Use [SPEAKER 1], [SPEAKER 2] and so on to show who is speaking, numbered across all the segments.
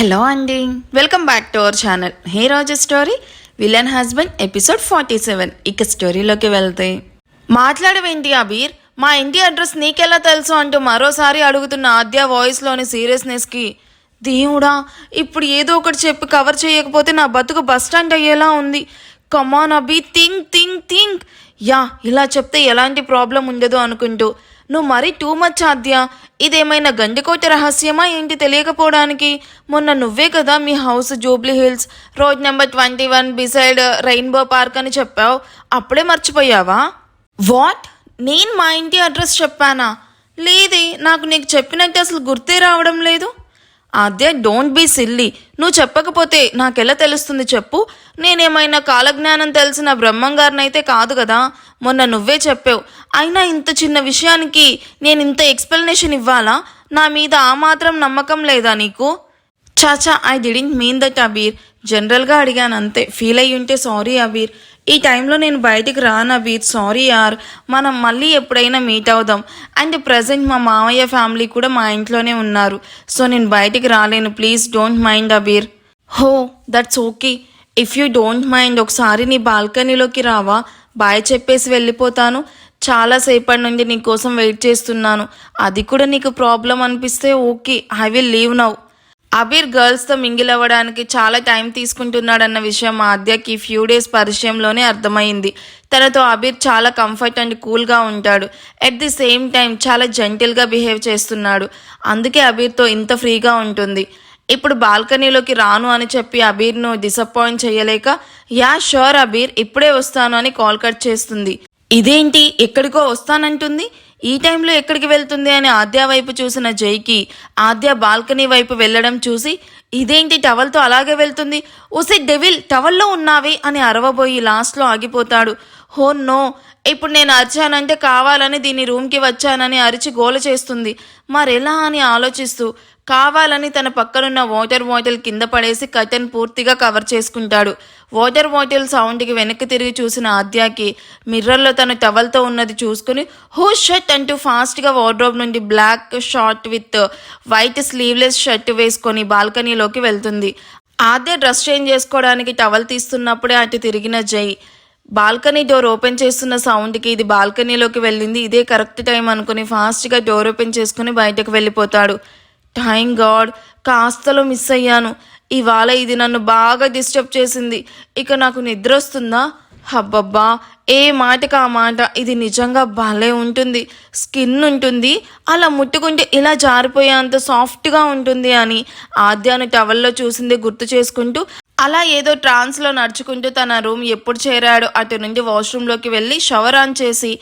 [SPEAKER 1] Hello అండి, welcome back to our channel. హే రోజు స్టోరీ విలన్ హస్బెండ్ ఎపిసోడ్ 47. ఇక స్టోరీలోకి వెళ్తే, మాట్లాడవేంటి అబీర్, మా ఇంటి అడ్రస్ నీకెలా తెలుసు అంటూ మరోసారి అడుగుతున్న ఆద్య వాయిస్లోని సీరియస్నెస్కి, దేవుడా ఇప్పుడు ఏదో ఒకటి చెప్పి కవర్ చేయకపోతే నా బతుకు బస్టాండ్ అయ్యేలా ఉంది. కమాన్ అబీ, థింక్ థింక్ థింక్. యా, ఇలా చెప్తే ఎలాంటి ప్రాబ్లం ఉండదు అనుకుంటూ, నువ్వు మరీ టూ మచ్ ఆద్య. ఇదేమైనా గండికోట రహస్యమా ఏంటి తెలియకపోవడానికి? మొన్న నువ్వే కదా మీ house Jubilee Hills road number 21 beside rainbow park అని చెప్పావు. అప్పుడే మర్చిపోయావా? వాట్? నేను మా ఇంటి అడ్రస్ చెప్పానా? లేదే, నాకు నీకు చెప్పినట్టు అసలు గుర్తే రావడం లేదు. అదే, డోంట్ బీ సిల్లీ. నువ్వు చెప్పకపోతే నాకెలా తెలుస్తుంది చెప్పు? నేనేమైనా కాలజ్ఞానం తెలిసిన బ్రహ్మంగారినైతే కాదు కదా. మొన్న నువ్వే చెప్పావు. అయినా ఇంత చిన్న విషయానికి నేను ఇంత ఎక్స్ప్లెనేషన్ ఇవ్వాలా? నా మీద ఆ మాత్రం నమ్మకం లేదా నీకు? చాచా, I didn't mean that Abeer. జనరల్గా అడిగాను అంతే. ఫీల్ అయ్యి ఉంటే సారీ అబీర్. ఈ టైంలో నేను బయటికి రాను అబీర్, సారీ యార్. మనం మళ్ళీ ఎప్పుడైనా మీట్ అవుదాం. అండ్ ప్రజెంట్ మా మామయ్య ఫ్యామిలీ కూడా మా ఇంట్లోనే ఉన్నారు. సో నేను బయటికి రాలేను. Please don't mind Abeer. Oh, that's okay. If you don't mind ఒకసారి నీ బాల్కనీలోకి రావా? బాయ్ చెప్పేసి వెళ్ళిపోతాను. చాలాసేపటి నుండి నీ కోసం వెయిట్ చేస్తున్నాను. అది కూడా నీకు ప్రాబ్లం అనిపిస్తే okay, I will leave now. Abeer గర్ల్స్తో మింగిల్ అవ్వడానికి చాలా టైం తీసుకుంటున్నాడన్న విషయం ఆద్యకి ఫ్యూ డేస్ పరిచయంలోనే అర్థమైంది. తనతో అబీర్ చాలా కంఫర్ట్ అండ్ కూల్గా ఉంటాడు. ఎట్ ది సేమ్ టైం చాలా జెంటిల్గా బిహేవ్ చేస్తున్నాడు. అందుకే అబీర్తో ఇంత ఫ్రీగా ఉంటుంది. ఇప్పుడు బాల్కనీలోకి రాను అని చెప్పి అబీర్ను డిసప్పాయింట్ చేయలేక, యా షూర్ అబీర్, ఇప్పుడే వస్తాను అని కాల్ కట్ చేస్తుంది. ఇదేంటి ఎక్కడికో వస్తానంటుంది, ఈ టైంలో ఎక్కడికి వెళ్తుంది అని ఆద్య వైపు చూసిన జైకి ఆద్య బాల్కనీ వైపు వెళ్ళడం చూసి, ఇదేంటి టవల్తో అలాగే వెళ్తుంది, ఓసే డెవిల్ టవల్లో ఉన్నావే అని అరవబోయి లాస్ట్లో ఆగిపోతాడు. హో నో, ఇప్పుడు నేను అరిచానంటే కావాలని దీని రూమ్కి వచ్చానని అరిచి గోల చేస్తుంది. మరెలా అని ఆలోచిస్తూ కావాలని తన పక్కనున్న వాటర్ బాటిల్ కింద పడేసి కర్టెన్ పూర్తిగా కవర్ చేసుకుంటాడు. వాటర్ బాటిల్ సౌండ్కి వెనక్కి తిరిగి చూసిన ఆద్యకి మిర్రర్లో తను టవల్తో ఉన్నది చూసుకుని హో షర్ట్ అంటూ ఫాస్ట్గా వార్డ్రోబ్ నుండి black short with white sleeveless shirt వేసుకొని బాల్కనీలోకి వెళ్తుంది. ఆద్య డ్రెస్ చేంజ్ చేసుకోవడానికి టవల్ తీస్తున్నప్పుడే అటు తిరిగిన జై బాల్కనీ డోర్ ఓపెన్ చేస్తున్న సౌండ్కి ఇది బాల్కనీలోకి వెళ్ళింది, ఇదే కరెక్ట్ టైం అనుకుని ఫాస్ట్గా డోర్ ఓపెన్ చేసుకుని బయటకు వెళ్ళిపోతాడు. థ్యాంక్ గాడ్, కాస్తలో మిస్ అయ్యాను. ఇవాళ ఇది నన్ను బాగా డిస్టర్బ్ చేసింది. ఇక నాకు నిద్ర వస్తుందా? హబ్బబ్బా, ఏ మాటకి ఆ మాట. ఇది నిజంగా భలే ఉంటుంది. స్కిన్ ఉంటుంది, అలా ముట్టుకుంటే ఇలా జారిపోయేంత సాఫ్ట్గా ఉంటుంది అని ఆద్యాను టవల్లో చూసింది గుర్తు చేసుకుంటూ అలా ఏదో ట్రాన్స్లో నడుచుకుంటూ తన రూమ్ ఎప్పుడు చేరాడు అటు నుండి వాష్రూమ్లోకి వెళ్ళి షవర్ ఆన్ చేసి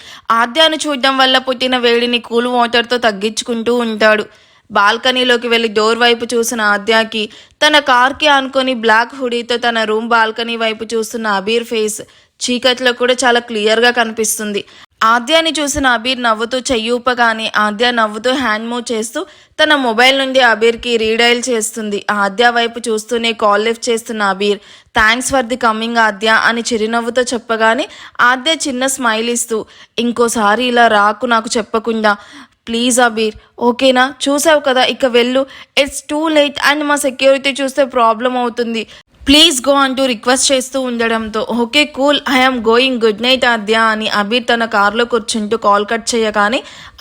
[SPEAKER 1] ఆద్యాను చూడడం వల్ల పుట్టిన వేడిని కూల్ వాటర్తో తగ్గించుకుంటూ ఉంటాడు. బాల్కనీలోకి వెళ్ళి డోర్ వైపు చూసిన ఆద్యాకి తన కార్కి ఆనుకొని బ్లాక్ హుడీతో తన రూమ్ బాల్కనీ వైపు చూస్తున్న అబీర్ ఫేస్ చీకట్లో కూడా చాలా క్లియర్గా కనిపిస్తుంది. ఆద్యాని చూసిన అబీర్ నవ్వుతూ చెయ్యూపగానే ఆద్య నవ్వుతూ హ్యాండ్ మూవ్ చేస్తూ తన మొబైల్ నుండి అబీర్కి రీడైల్ చేస్తుంది. ఆద్య వైపు చూస్తూనే కాల్ లిఫ్ట్ చేస్తున్న Abeer thanks for the coming Aadya అని చిరునవ్వుతో చెప్పగానే ఆద్య చిన్న స్మైల్ ఇస్తూ ఇంకోసారి ఇలా రాకు నాకు చెప్పకుండా, ప్లీజ్ అబీర్, ఓకేనా? చూసావు కదా, ఇక వెళ్ళు. ఇట్స్ టూ లేట్ అండ్ మా సెక్యూరిటీ చూస్తే ప్రాబ్లం అవుతుంది. ప్లీజ్ గో అంటూ రిక్వెస్ట్ చేస్తూ ఉండడంతో okay cool, I'm going, good night Aadya అని అబీర్ తన కారులో కూర్చుంటూ కాల్ కట్ చేయగానే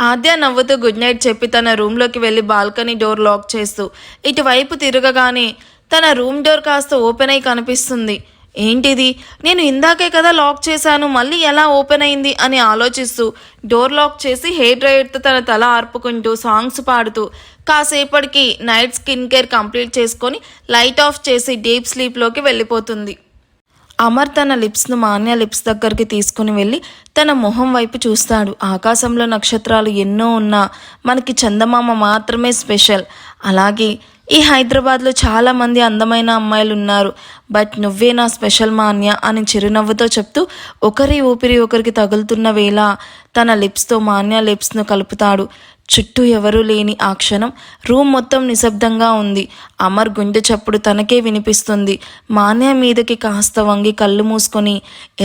[SPEAKER 1] ఆద్య నవ్వుతూ గుడ్ నైట్ చెప్పి తన రూమ్లోకి వెళ్ళి బాల్కనీ డోర్ లాక్ చేస్తూ ఇటువైపు తిరగగానే తన రూమ్ డోర్ కాస్త ఓపెన్ అయి కనిపిస్తుంది. ఏంటిది, నేను ఇందాకే కదా లాక్ చేశాను, మళ్ళీ ఎలా ఓపెన్ అయింది అని ఆలోచిస్తూ డోర్ లాక్ చేసి హెయిర్ డ్రైయర్తో తన తల ఆర్పుకుంటూ సాంగ్స్ పాడుతూ కాసేపటికి నైట్ స్కిన్ కేర్ కంప్లీట్ చేసుకొని లైట్ ఆఫ్ చేసి డీప్ స్లీప్లోకి వెళ్ళిపోతుంది. అమర్ తన లిప్స్ను మాన్య లిప్స్ దగ్గరికి తీసుకుని వెళ్ళి తన మొహం వైపు చూస్తాడు. ఆకాశంలో నక్షత్రాలు ఎన్నో ఉన్నా మనకి చందమామ మాత్రమే స్పెషల్. అలాగే ఈ హైదరాబాద్లో చాలామంది అందమైన అమ్మాయిలు ఉన్నారు, బట్ నువ్వే నా స్పెషల్ మాన్య అని చిరునవ్వుతో చెప్తూ ఒకరి ఊపిరి ఒకరికి తగులుతున్న వేళ తన లిప్స్తో మాన్య లిప్స్ను కలుపుతాడు. చుట్టూ ఎవరూ లేని ఆ క్షణం రూమ్ మొత్తం నిశ్శబ్దంగా ఉంది. అమర్ గుండె చప్పుడు తనకే వినిపిస్తుంది. మాన్య మీదకి కాస్త వంగి కళ్ళు మూసుకొని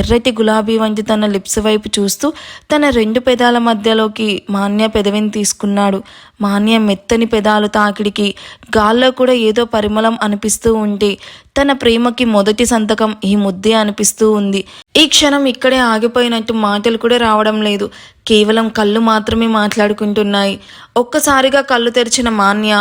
[SPEAKER 1] ఎర్రటి గులాబీ వంటి తన లిప్స్ వైపు చూస్తూ తన 2 పెదాల మధ్యలోకి మాన్య పెదవిని తీసుకున్నాడు. మాన్య మెత్తని పెదాలు తాకిడికి గాల్లో కూడా ఏదో పరిమళం అనిపిస్తూ ఉంటే తన ప్రేమకి మొదటి సంతకం ఈ ముద్దే అనిపిస్తూ ఉంది. ఈ క్షణం ఇక్కడే ఆగిపోయినట్టు మాటలు కూడా రావడం లేదు. కేవలం కళ్ళు మాత్రమే మాట్లాడుకుంటున్నాయి. ఒక్కసారిగా కళ్ళు తెరిచిన మాన్య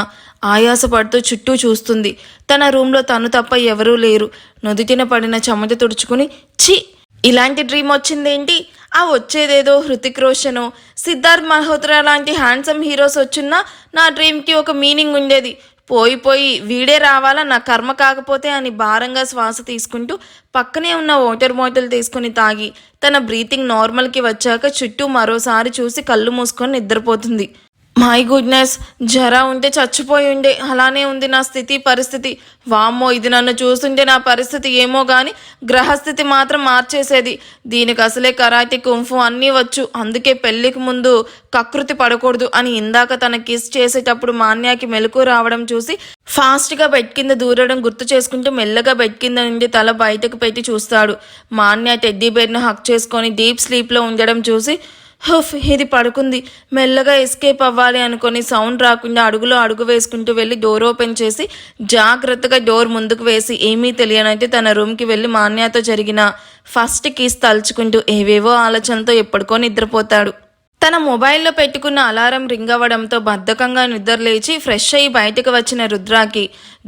[SPEAKER 1] ఆయాసపడుతూ చుట్టూ చూస్తుంది. తన రూమ్లో తను తప్ప ఎవరూ లేరు. నుదుటిన పడిన చెమట తుడుచుకుని ఛీ, ఇలాంటి డ్రీమ్ వచ్చిందేంటి? ఆ వచ్చేదేదో హృతిక్ రోషనో సిద్ధార్థ్ మల్హోత్రా లాంటి హ్యాండ్సమ్ హీరోస్ వచ్చున్నా నా డ్రీమ్కి ఒక మీనింగ్ ఉండేది. పోయి వీడే రావాలా నా కర్మ కాకపోతే అని భారంగా శ్వాస తీసుకుంటూ పక్కనే ఉన్న వాటర్ బాటిల్ తీసుకుని తాగి తన బ్రీతింగ్ నార్మల్కి వచ్చాక చుట్టూ మరోసారి చూసి కళ్ళు మూసుకొని నిద్రపోతుంది. మై గుడ్నెస్, జరా ఉంటే చచ్చిపోయి ఉండే. అలానే ఉంది నా స్థితి పరిస్థితి. వామ్మో, ఇది నన్ను చూస్తుంటే నా పరిస్థితి ఏమో కానీ గ్రహస్థితి మాత్రం మార్చేసేది. దీనికి అసలే కరాటే కుంఫు అన్నీ వచ్చు. అందుకే పెళ్లికి ముందు కకృతి పడకూడదు అని ఇందాక తన కిస్ చేసేటప్పుడు మాన్యాకి మెలకు రావడం చూసి ఫాస్ట్గా బెడ్ కింద దూరడం గుర్తు చేసుకుంటూ మెల్లగా బెడ్ కింద నుండి తల బయటకు పెట్టి చూస్తాడు. మాన్య టెడ్డీ బెడ్ను హక్ చేసుకొని డీప్ స్లీప్లో ఉండడం చూసి హుఫ్, ఇది పడుకుంది, మెల్లగా ఎస్కేప్ అవ్వాలి అనుకొని సౌండ్ రాకుండా అడుగులో అడుగు వేసుకుంటూ వెళ్ళి డోర్ ఓపెన్ చేసి జాగ్రత్తగా డోర్ ముందుకు వేసి ఏమీ తెలియనైతే తన రూమ్కి వెళ్ళి మాన్యతో జరిగిన ఫస్ట్ కిస్ తలుచుకుంటూ ఏవేవో ఆలోచనలతో ఎప్పటికో నిద్రపోతాడు. తన మొబైల్లో పెట్టుకున్న అలారం రింగ్ అవ్వడంతో బద్ధకంగా నిద్ర లేచి ఫ్రెష్ అయ్యి బయటకు వచ్చిన రుద్రాకి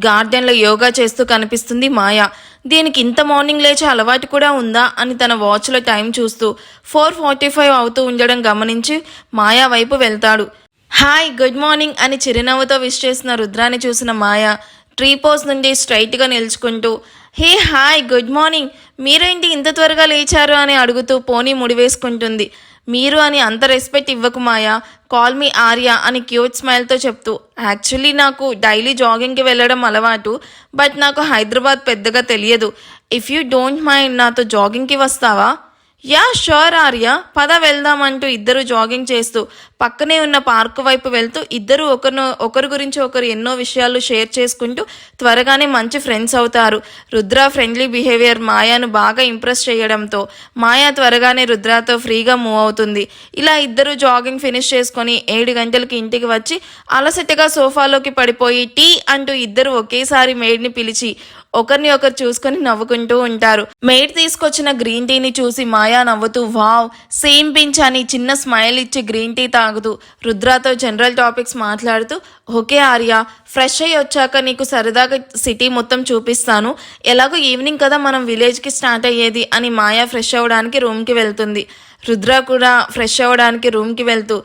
[SPEAKER 1] గార్డెన్లో యోగా చేస్తూ కనిపిస్తుంది మాయ. దీనికి ఇంత మార్నింగ్ లేచే అలవాటు కూడా ఉందా అని తన వాచ్లో టైం చూస్తూ 4:45 అవుతూ ఉండడం గమనించి మాయా వైపు వెళ్తాడు. హాయ్, గుడ్ మార్నింగ్ అని చిరునవ్వుతో విష్ చేసిన రుద్రాని చూసిన మాయ ట్రీ పోస్ నుండి స్ట్రైట్గా నిల్చుకుంటూ హే హాయ్ గుడ్ మార్నింగ్, మీరేంటి ఇంత త్వరగా లేచారు అని అడుగుతూ పోనీ ముడివేసుకుంటుంది. మీరు అని అంత రెస్పెక్ట్ ఇవ్వకు మాయా, కాల్ మీ ఆర్య అని క్యూట్ స్మైల్తో చెప్తూ యాక్చువల్లీ నాకు డైలీ జాగింగ్కి వెళ్ళడం అలవాటు, బట్ నాకు హైదరాబాద్ పెద్దగా తెలియదు. ఇఫ్ యూ డోంట్ మైండ్ నాతో జాగింగ్కి వస్తావా? యా షూర్ ఆర్య, పద వెళ్దామంటూ ఇద్దరు జాగింగ్ చేస్తూ పక్కనే ఉన్న పార్కు వైపు వెళ్తూ ఇద్దరు ఒకరి గురించి ఒకరు ఎన్నో విషయాలు షేర్ చేసుకుంటూ త్వరగానే మంచి ఫ్రెండ్స్ అవుతారు. రుద్ర ఫ్రెండ్లీ బిహేవియర్ మాయాను బాగా ఇంప్రెస్ చేయడంతో మాయా త్వరగానే రుద్రతో ఫ్రీగా మూవ్ అవుతుంది. ఇలా ఇద్దరు జాగింగ్ ఫినిష్ చేసుకొని 7 గంటలకి ఇంటికి వచ్చి అలసటగా సోఫాలోకి పడిపోయి టీ అంటూ ఇద్దరు ఒకేసారి మేడ్ని పిలిచి ఒకరిని ఒకరు చూసుకొని నవ్వుకుంటూ ఉంటారు. మేడ్ తీసుకొచ్చిన గ్రీన్ టీని చూసి మాయా నవ్వుతూ వావ్ సేమ్ పించ్ అని చిన్న స్మైల్ ఇచ్చి గ్రీన్ టీ తాగుతూ రుద్రతో జనరల్ టాపిక్స్ మాట్లాడుతూ ఓకే ఆర్య, ఫ్రెష్ అయ్యి వచ్చాక నీకు సరదాగా సిటీ మొత్తం చూపిస్తాను, ఎలాగో ఈవినింగ్ కదా మనం విలేజ్కి స్టార్ట్ అయ్యేది అని మాయా ఫ్రెష్ అవ్వడానికి రూమ్కి వెళ్తుంది. రుద్ర కూడా ఫ్రెష్ అవ్వడానికి రూమ్కి వెళ్తూ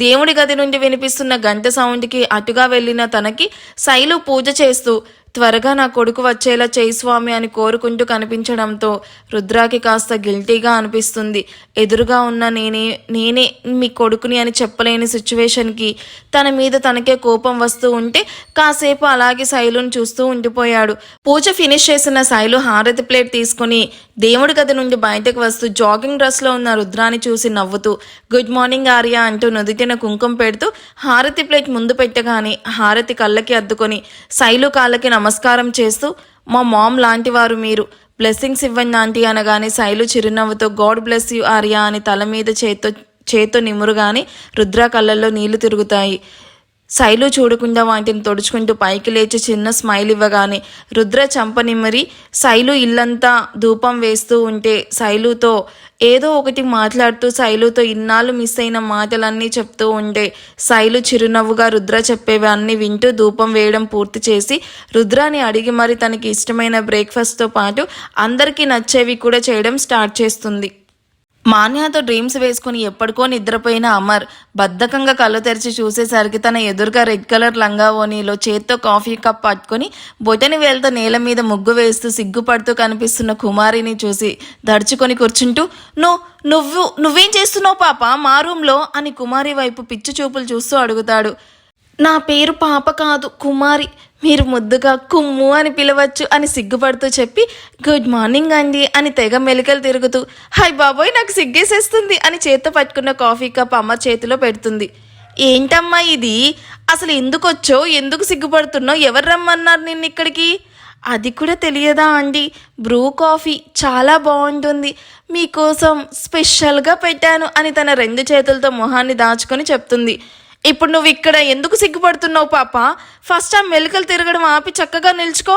[SPEAKER 1] దేవుడి గది నుండి వినిపిస్తున్న గంట సౌండ్కి అటుగా వెళ్ళిన తనకి శైలు పూజ చేస్తూ త్వరగా నా కొడుకు వచ్చేలా చేయి స్వామి అని కోరుకుంటూ కనిపించడంతో రుద్రాకి కాస్త గిల్టీగా అనిపిస్తుంది. ఎదురుగా ఉన్న నేనే మీ కొడుకుని అని చెప్పలేని సిచ్యువేషన్కి తన మీద తనకే కోపం వస్తూ ఉంటే కాసేపు అలాగే శైలుని చూస్తూ ఉండిపోయాడు. పూజ ఫినిష్ చేసిన శైలు హారతి ప్లేట్ తీసుకుని దేవుడి గది నుండి బయటకు వస్తూ జాగింగ్ డ్రెస్లో ఉన్న రుద్రాని చూసి నవ్వుతూ గుడ్ మార్నింగ్ ఆర్య అంటూ నుదిటిన కుంకుమ పెడుతూ హారతి ప్లేట్ ముందు పెట్టగానే హారతి కళ్ళకి అద్దుకొని శైలు కాళ్ళకి నమస్కారం చేస్తూ మా మామ్ లాంటి వారు మీరు, బ్లెస్సింగ్స్ ఇవ్వండి ఆంటీ అనగానే శైలు చిరునవ్వుతో గాడ్ బ్లెస్ యూ ఆర్య అని తల మీద చేత్తో నిమురుగానే రుద్ర కళ్ళల్లో నీళ్లు తిరుగుతాయి. శైలు చూడకుండా వాటిని తొడుచుకుంటూ పైకి లేచి చిన్న స్మైల్ ఇవ్వగానే రుద్ర చంప నిమ్మరి శైలు ఇల్లంతా ధూపం వేస్తూ ఉంటే శైలుతో ఏదో ఒకటి మాట్లాడుతూ శైలుతో ఇన్నాళ్ళు మిస్ అయిన మాటలన్నీ చెప్తూ ఉంటే శైలు చిరునవ్వుగా రుద్ర చెప్పేవి అన్నీ వింటూ ధూపం వేయడం పూర్తి చేసి రుద్రాని అడిగి మరి తనకి ఇష్టమైన బ్రేక్ఫాస్ట్తో పాటు అందరికీ నచ్చేవి కూడా చేయడం స్టార్ట్ చేస్తుంది. మాన్యాతో డ్రీమ్స్ వేసుకుని ఎప్పటికో నిద్రపోయిన అమర్ బద్ధకంగా కళ్ళు తెరిచి చూసేసరికి తన ఎదురుగా రెడ్ కలర్ లంగా ఓనీలో చేత్తో కాఫీ కప్ పట్టుకొని బొటని వేలతో నేల మీద ముగ్గు వేస్తూ సిగ్గుపడుతూ కనిపిస్తున్న కుమారిని చూసి దడుచుకొని కూర్చుంటూ నువ్వేం చేస్తున్నావు పాప మా రూమ్లో అని కుమారి వైపు పిచ్చి చూపులు చూస్తూ అడుగుతాడు. నా పేరు పాప కాదు కుమారి, మీరు ముద్దుగా కుమ్ము అని పిలవచ్చు అని సిగ్గుపడుతూ చెప్పి గుడ్ మార్నింగ్ అండి అని తెగ మెలికలు తిరుగుతూ హై బాబోయ్ నాకు సిగ్గేసేస్తుంది అని చేత్తో పట్టుకున్న కాఫీ కప్ అమ్మ చేతిలో పెడుతుంది. ఏంటమ్మా ఇది? అసలు ఎందుకొచ్చో, ఎందుకు సిగ్గుపడుతున్నావు, ఎవరు రమ్మన్నారు నిన్ను ఇక్కడికి? అది కూడా తెలియదా అండి? బ్రూ కాఫీ చాలా బాగుంటుంది, మీకోసం స్పెషల్గా పెట్టాను అని తన 2 చేతులతో మొహాన్ని దాచుకొని చెప్తుంది. ఇప్పుడు నువ్వు ఇక్కడ ఎందుకు సిగ్గుపడుతున్నావు పాప? ఫస్ట్ ఆ మెలికలు తిరగడం ఆపి చక్కగా నిల్చుకో.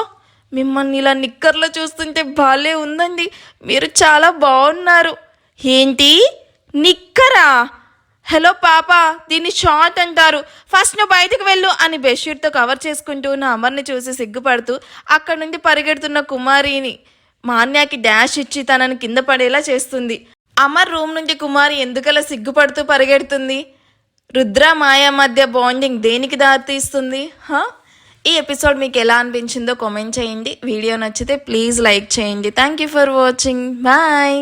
[SPEAKER 1] మిమ్మల్ని ఇలా నిక్కర్లో చూస్తుంటే భలే ఉందండి, మీరు చాలా బాగున్నారు. ఏంటి నిక్కరా? హలో పాప, దీన్ని షార్ట్ అంటారు, ఫస్ట్ నువ్వు బయటకు వెళ్ళు అని బెడ్షీట్తో కవర్ చేసుకుంటూ ఉన్న అమర్ని చూసి సిగ్గుపడుతూ అక్కడి నుండి పరిగెడుతున్న కుమారిని మాన్యాకి డాష్ ఇచ్చి తనని కింద పడేలా చేస్తుంది. అమర్ రూమ్ నుండి కుమారి ఎందుకలా సిగ్గుపడుతూ పరిగెడుతుంది? రుద్ర మాయ మధ్య బాండింగ్ దేనికి దారితీస్తుంది? ఈ ఎపిసోడ్ మీకు ఎలా అనిపించిందో కామెంట్ చేయండి. వీడియో నచ్చితే ప్లీజ్ లైక్ చేయండి. Thank you for watching. Bye.